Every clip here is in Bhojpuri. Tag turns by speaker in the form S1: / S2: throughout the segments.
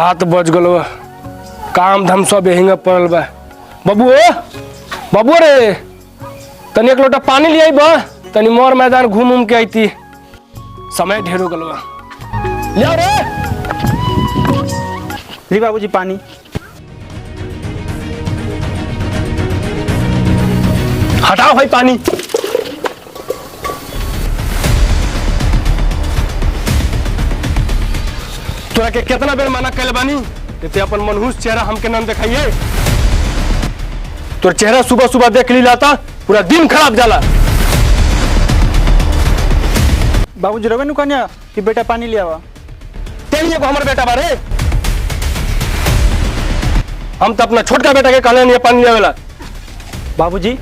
S1: 7 बज गल काम धाम सब यहीं पड़ल बा। बबुओ रे तनी एक लोटा पानी ले आई बा, तनी मोर मैदान घूम के आईती, समय ढेर हो गल बा। ले आओ रे।
S2: ली बाबूजी पानी।
S1: हटाओ भाई पानी। तोरा के कितना बेर मना कैले बानी ते अपन मनहूस चेहरा हमके न दिखाइए। तोर चेहरा सुबह सुबह देख ली लाता पूरा दिन खराब जाला।
S2: बाबूजी रवे नु कन्या कि बेटा पानी ले आवा।
S1: तेरी को हमर बेटा बारे, हम तो अपना छोटका बेटा के कहले नहीं पानी लेवेला।
S2: बाबूजी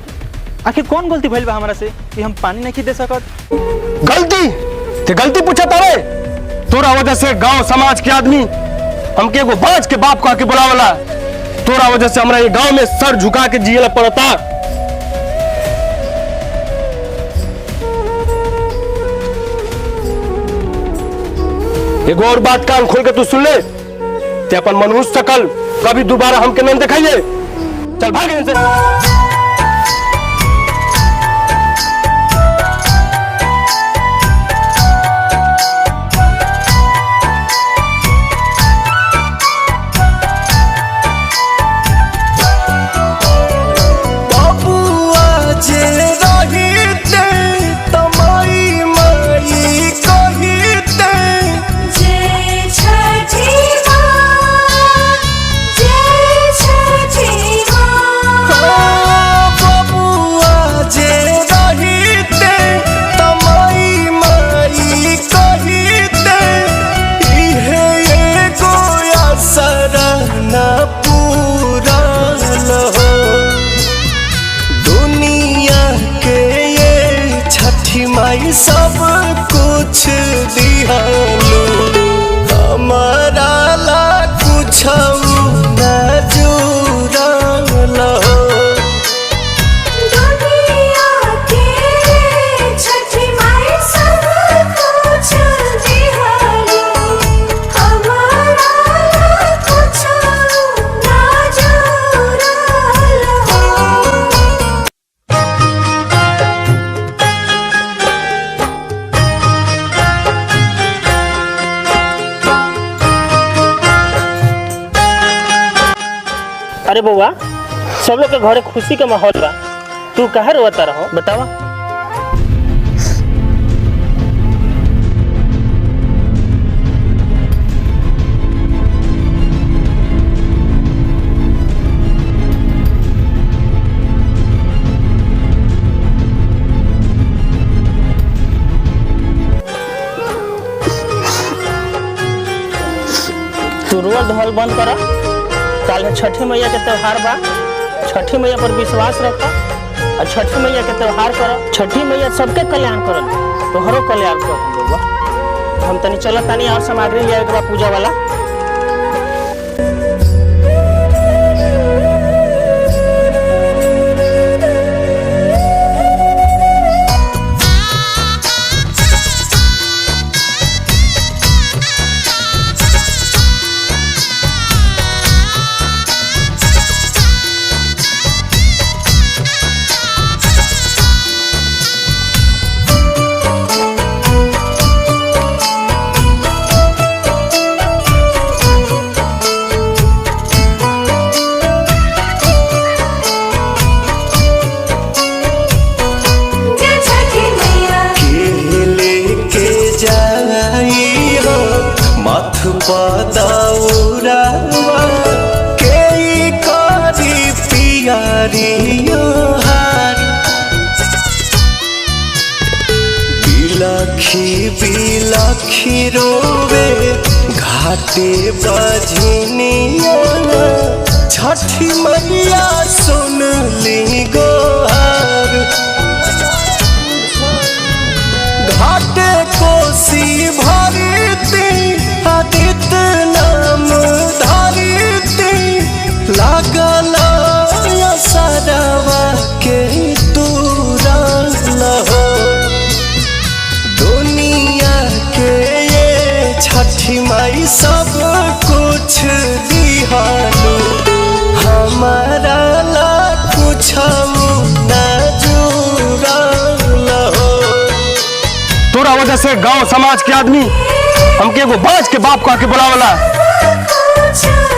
S2: आखिर कौन गलती भइल बा हमरा से कि हम पानी नहीं दे सकत?
S1: गलती पूछा तारे। तोरा वजह से गांव समाज के आदमी हमके एगो बाज के बाप कह के बुलावला। तोरा वजह से हमरा ये गांव में सर झुका के जियला पड़ता। एगो और बात कान खोल के तू सुन ले, ते अपन मनहूस शकल कभी दोबारा हमके नहीं दिखाइए। चल भाग यहाँ से।
S3: सब कुछ दिहालो हमारा ला कुछ न जुड़लो।
S4: दुनिया के छठी माई सब कुछ दिहालो हमारा ला कुछ न जुड़लो।
S5: अरे बउआ सब लोग के घरे खुशी के माहौल बा, तू काहे रोता रहो बतावा। तू रोल धोल बंद करा। कल छठी मैया के त्योहार बा, छठी मैया पर विश्वास रखा और छठी मैया के त्योहार करो। छठी मैया सबके कल्याण करल, तोहरो कल्याण कर। हम तनी चलत तानी और सामग्री ले आवे के बा पूजा वाला।
S3: पदौरावा के करी पियरियो हार बिलखी बिलखी रोवे घाटे बजनिया छठी मैया सुन ली गोहार घाटे कोसी भरती आदित्य नाम धरती लागल सदवा के तुरल हो दुनिया के ये छठी माई सब कुछ
S1: वजह से गांव समाज के आदमी हमके एगो बाज के बाप कह के बुलावला।
S4: कुछ